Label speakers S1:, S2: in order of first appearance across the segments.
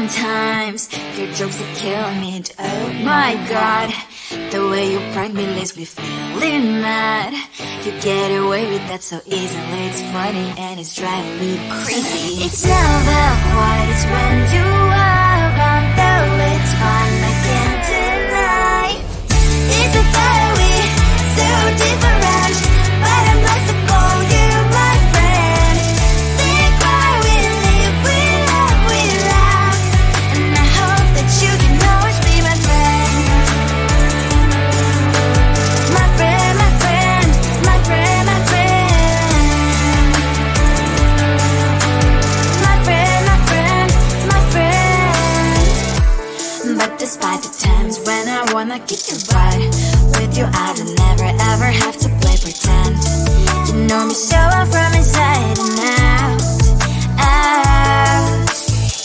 S1: Sometimes your jokes are killing me. Oh my god, the way you prank me leaves me feeling mad. You get away with that so easily. It's funny and it's driving me crazy. It's never quite as when you are around, though it's fun, I can't deny. It's a fiery, so different, but I'm lost to call you my friend. Think why we live, we laugh, and I hope that you can always be my friend. My friend, my friend, my friend, my friend. My friend, my friend, my friend. But despite the times when I wanna kick your butt, with you I don't never ever have to play pretend. You know me so well from inside and out, out.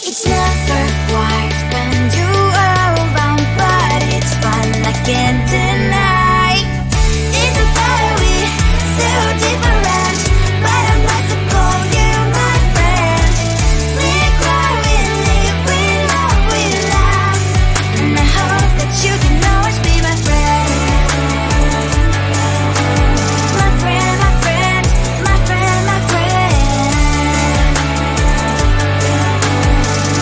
S1: It's never quite when you are around, but it's fun, I can't deny. It's a fiery, so different, but I must call you my friend. We cry, we live, we love, and I hope that you can always be my friend. My friend, my friend, my friend, my friend.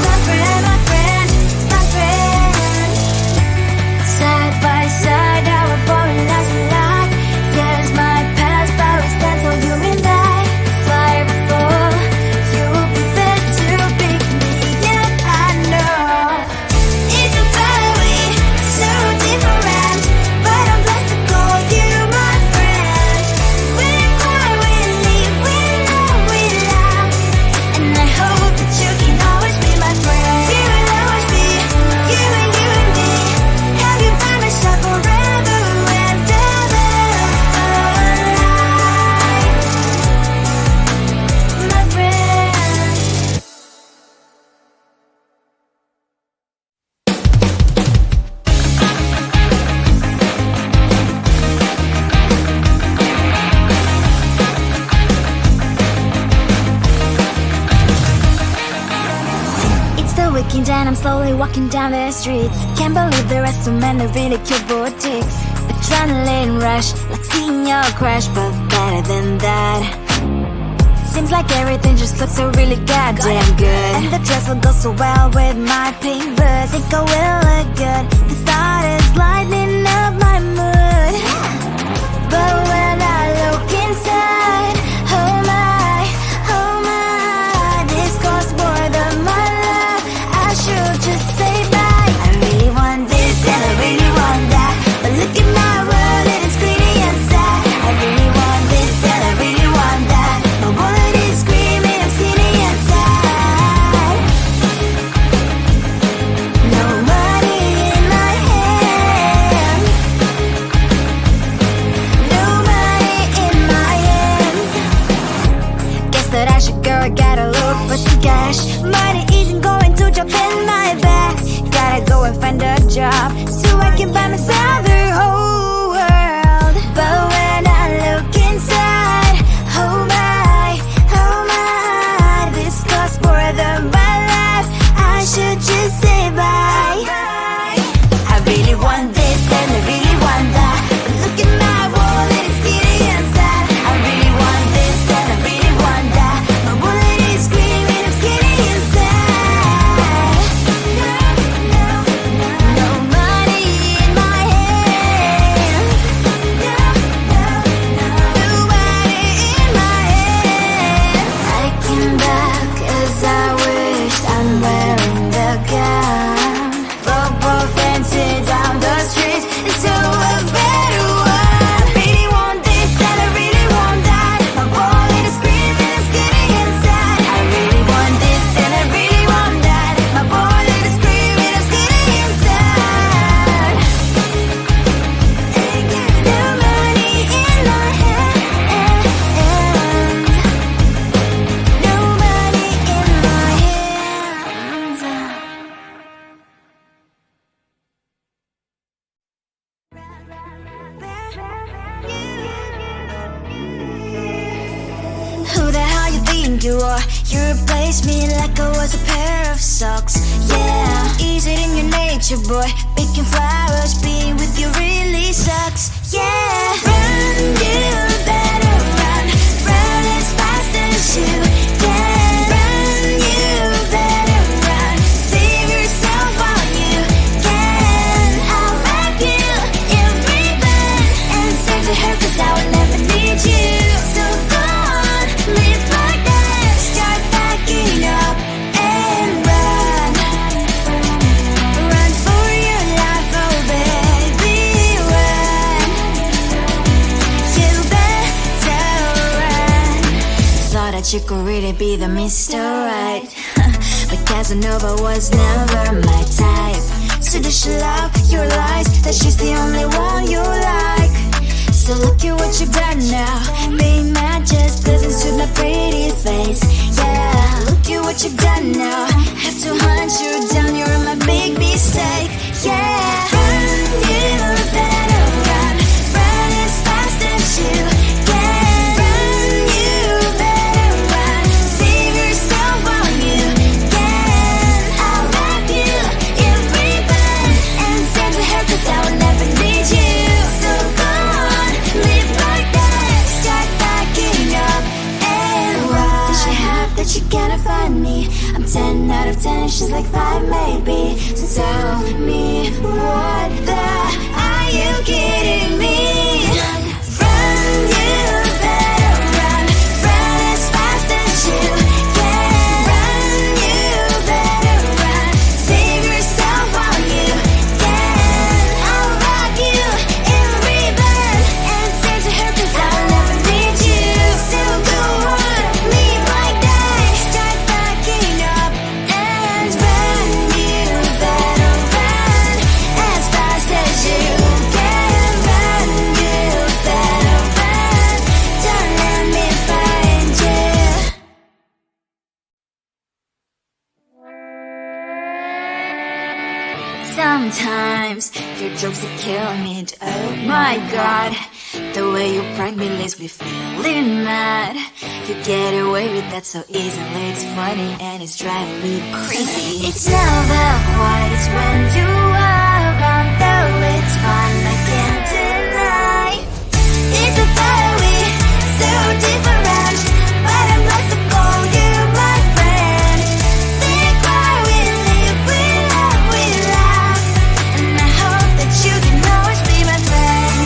S1: My friend, my friend, my friend. Side by side, our body lies a lot. Yes, my past, but we stand so you and I. Fly before you prepare to pick me up, I know. It's a fiery, so different, but I'm blessed to call you my friend. We cry, we live, we love, and I hope that you can always be my friend. You will always be, you and me. Have you by my side forever and ever. My friend. It's the weekend and I'm slowly walking down the streets. Can't believe there are so many really cute boutiques. Adrenaline rush, like seeing your crush, but better than that. Seems like everything just looks so really goddamn good. And the dress will go so well with my pink boots. Think I will look good. The start is lighting up my mood. But when I look inside, oh my, this costs more than my love. I should just say bye. I really want this and I really want that, but look at my world, it is pretty and sad. I really want this and I really want that, my wallet is screaming, I'm skinny and sad. No money in my hand, no money in my hand. Guess that I should go, gotta look for some cash. Money isn't going to jump in my bag. Gotta go and find a job so I can buy myself the whole world. But when I look inside, oh my, this costs more than my life. I should just say bye. I really want this and I really want that, but look at my wallet, it's skinny and sad. I really want this and I really want that, my wallet is screaming, I'm skinny and sad. No money in my hand. you are. You replaced me like I was a pair of socks. Yeah, is it in your nature, boy? Picking flowers, being with you really sucks. Yeah, run, you better run. Run as fast as you can. Run, you better run. Save yourself while you can. I'll wrap you in ribbon and send to her, 'cause I will never need you. So go on, live like that. Start backing up and run. Run for your life, oh baby, run. You better run. Thought that you could really be the Mr. Right, but Casanova was never my type. So does she love your lies, that she's the only one you like? So look at what you've done now. Being mad just doesn't suit my pretty face. Yeah, look at what you've done now. Have to hunt you down, you're my big mistake. Yeah, run, you better run. Run as fast as you can. Run, you better run. Save yourself while you can. I'll wrap you in ribbon and send to her, 'cause I will never need you. So go on, live like that. Start backing up and run. Does she have that she cannot find me? I'm 10 out of 10, she's like 5 maybe. So tell me, what the, are you kidding me? Run, you better run. Run as fast as you can. Run, you better run. Save yourself while you can. I'll wrap you in ribbon and send to her, 'cause I will never need you. So go on, live like that. Start backing up and run. You better run as fast as you can. Run, you better run. Don't let me find you. Sometimes your jokes that kill me. Oh my god, the way you prank me leaves me feeling mad. You get away with that so easily. It's funny and it's driving me crazy. It's never quite as when you are around, though it's fun, I can't deny. It's a fiery, so different, but I'm blessed to call you my friend. We cry, we live, we love, we laugh, and I hope that you can always be my friend.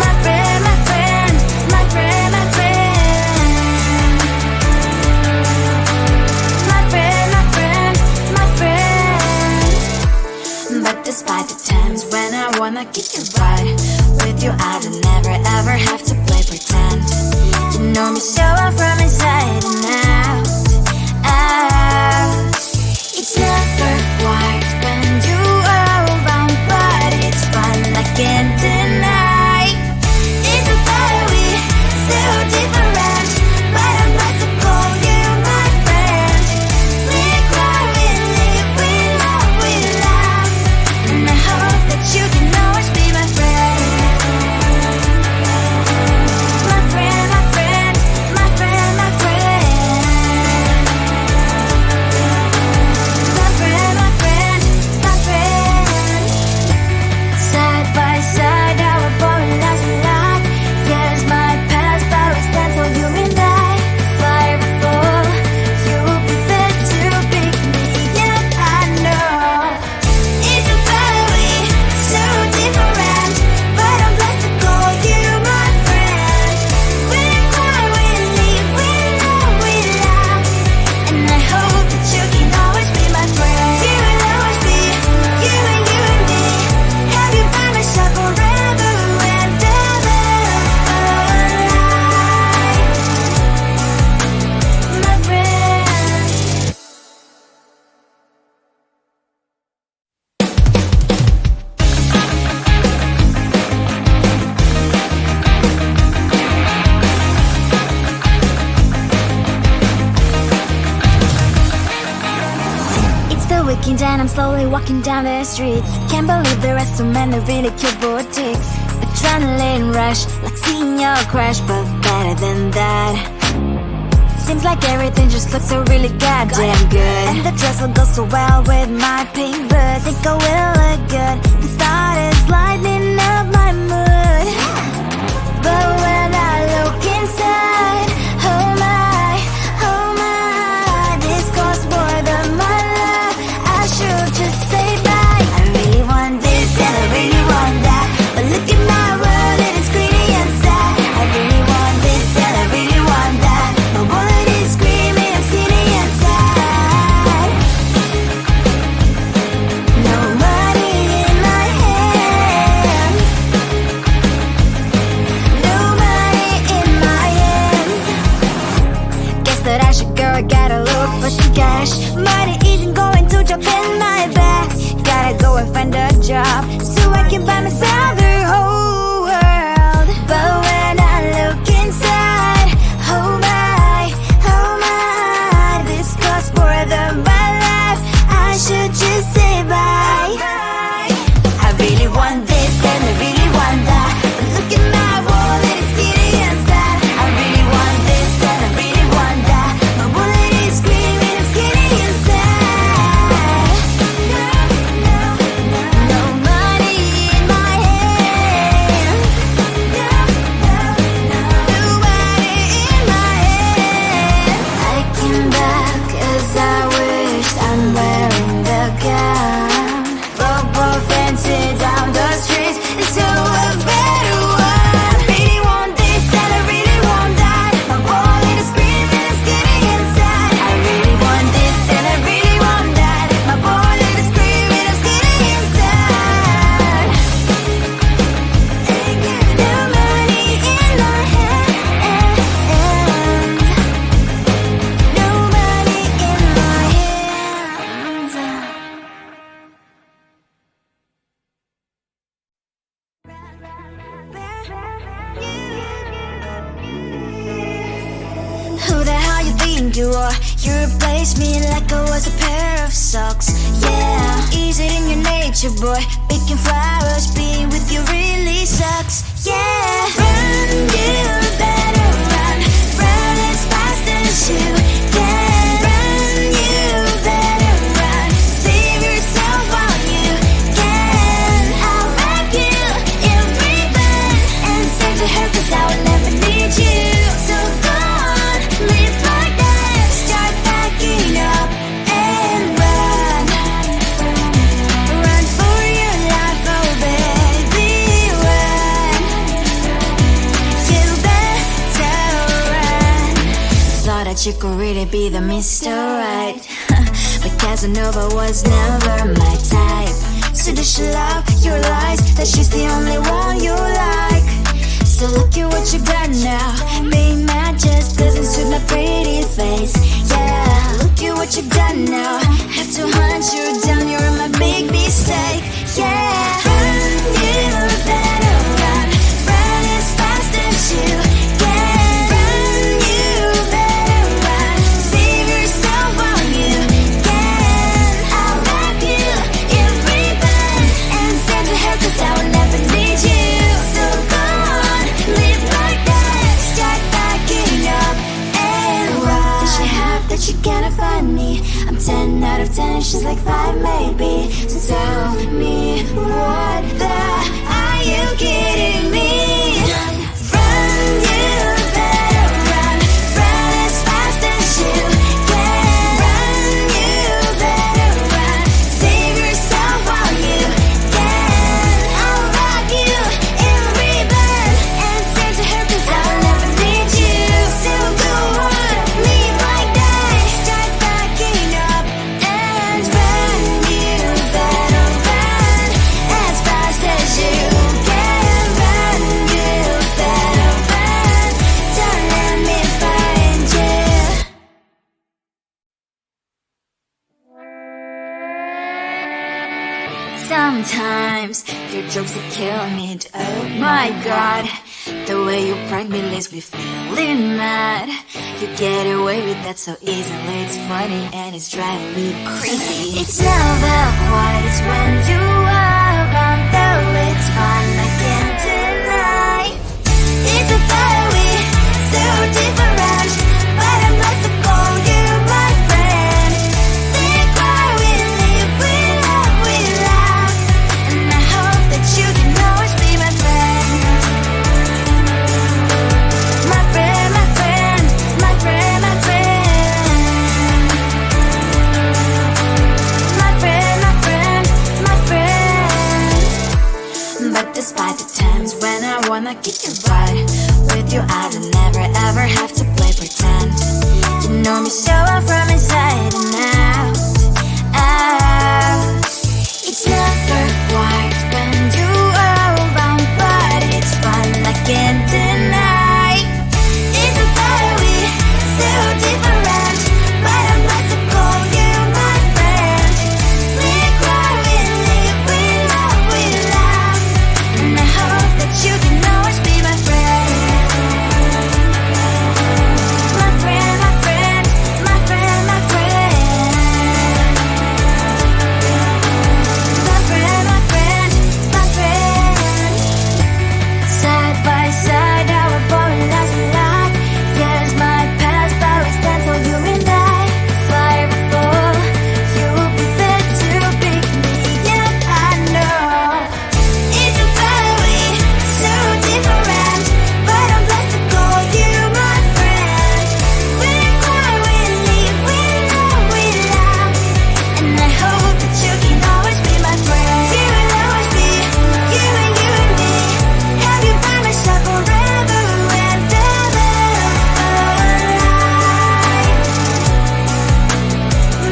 S1: My friend, my friend, my friend, my friend. My friend, my friend, my friend. But despite the times when I wanna kick your butt, with you I don't never ever have to play pretend. You know me so well from inside and out, out. It's never quite when you are around, but it's fun, I can't deny. It's a fiery, so different, but I'm blessed to call you my friend. We cry, we live, we love, we laugh, and I hope that you can always be my friend. My friend, my friend, my friend, my friend. My friend, my friend, my friend. Side by side, our boring lives we like. Yes, my past, but we stand so you and I. Fire before you will be there to pick me up, I know. It's a fiery, so different, but I'm blessed to call you my friend. We cry, we live, we love, we laugh, and I hope that you can always be my friend. You will always be, you and me. Have you by my side forever and ever, my friend. It's the weekend and I'm slowly walking down the streets. Can't believe there are so many really cute boutiques. A adrenaline rush, like seeing your crush, but better than that. Seems like everything just looks so really goddamn good, and the dress will go so well with my pink boots. Think I will look good, the start is lighting up my mood. But when I look inside, oh my, this costs more than my love. I should just say bye. I really want this and I really want that, but look at my world, it is greedy and sad. I really want this and I really want that, my wallet is screaming, I'm skinny and sad. No money in my hand, no money in my hand. Guess that I should go, gotta look for some cash. Money isn't going to jump in my back. Gotta go and find a job so I can buy myself the whole world. But when I look inside, oh my, this costs more than my life. I should just say bye. I really want this and I really want that, but look at my wallet, it's skinny and sad. I really want this and I really want that, my wallet is screaming, I'm skinny and sad. No money in my hand, no money in my hand. I came back 'cause I wish I'm wearing the gown. Football fancy down the streets into a better one. I really want this and I really want that, my wallet is screaming, I'm skinny inside. I really want this and I really want that, my wallet is screaming, I'm skinny inside. No money in my hand, no money in my hands. Who the hell you think you are? You replaced me like I was a pair of socks. Yeah, is it in your nature, boy? Picking flowers, being with you really sucks. Yeah, run, you better run, run as fast as you can. Run, you better run, save yourself while you can. I'll wrap you in ribbon and send to her 'cause I will never need you. So go on, live like that, start packing up and run. Run for your life, oh baby, run. You better run. Thought that you could really be the Mr. Right, but Casanova was never my type. So does she love your lies, that she's the only one you like? So look at what you got now, being mad just doesn't suit my pretty face. Yeah, look at what you got now, have to hunt you down, you're my big mistake. Yeah, run, you better run, run as fast as you can. Run, you better run, save yourself while you can. I'll wrap you in ribbon and send to her 'cause I will never need you. So go on, live like that, start packing up and run. Does she have that she cannot find me? I'm 10 out of 10, she's like 5 maybe. So tell me, what the, are you kidding me? Run, you better run, run as fast as you can. Run, you better run, save yourself while you can. I'll wrap you in ribbon and send to her 'cause I will never need you. So go on, live like that, start packing up and run. You better run as fast as you can. Run, you better run, don't let me find you. Sometimes your jokes will kill me, oh my god. The way you prank me leaves me feeling mad. You get away with that so easily, it's funny and it's driving me crazy. It's never quiet when you are around, though it's fun, I can't deny. wanna kick your butt. With you I don't never ever have to play pretend. You know me so well from inside and out, out. It's never white when you are around, but it's fun I can't deny. It's a better we, so different, but I must call you my friend. We cry, we live, we love, and I hope that you can always be my friend. My friend, my friend, my friend, my friend. My friend, my friend, my friend. Side by side, our boring lives are like. Yes, my past always stands for you and I. Fire before you will be there to pick me up, I know. It's a better way, so different, but I'm blessed to call you my friend. We cry, we live, we love, and I hope that you can always be my friend. You will always be, you and me. Have you by my side forever and ever,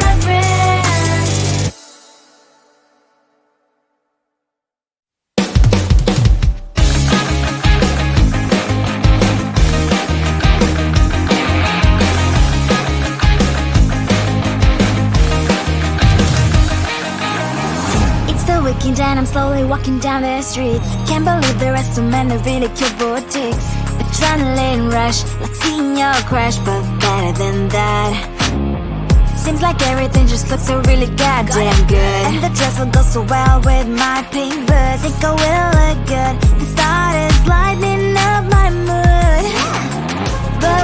S1: my friend. It's the weekend and I'm slowly walking down the streets. Can't believe there are so many really cute boutiques. Adrenaline rush, like seeing your crush, but better than that. Seems like everything just looks so really goddamn good. And the dress will go so well with my pink boots. Think I will look good. The start is lighting up my mood. But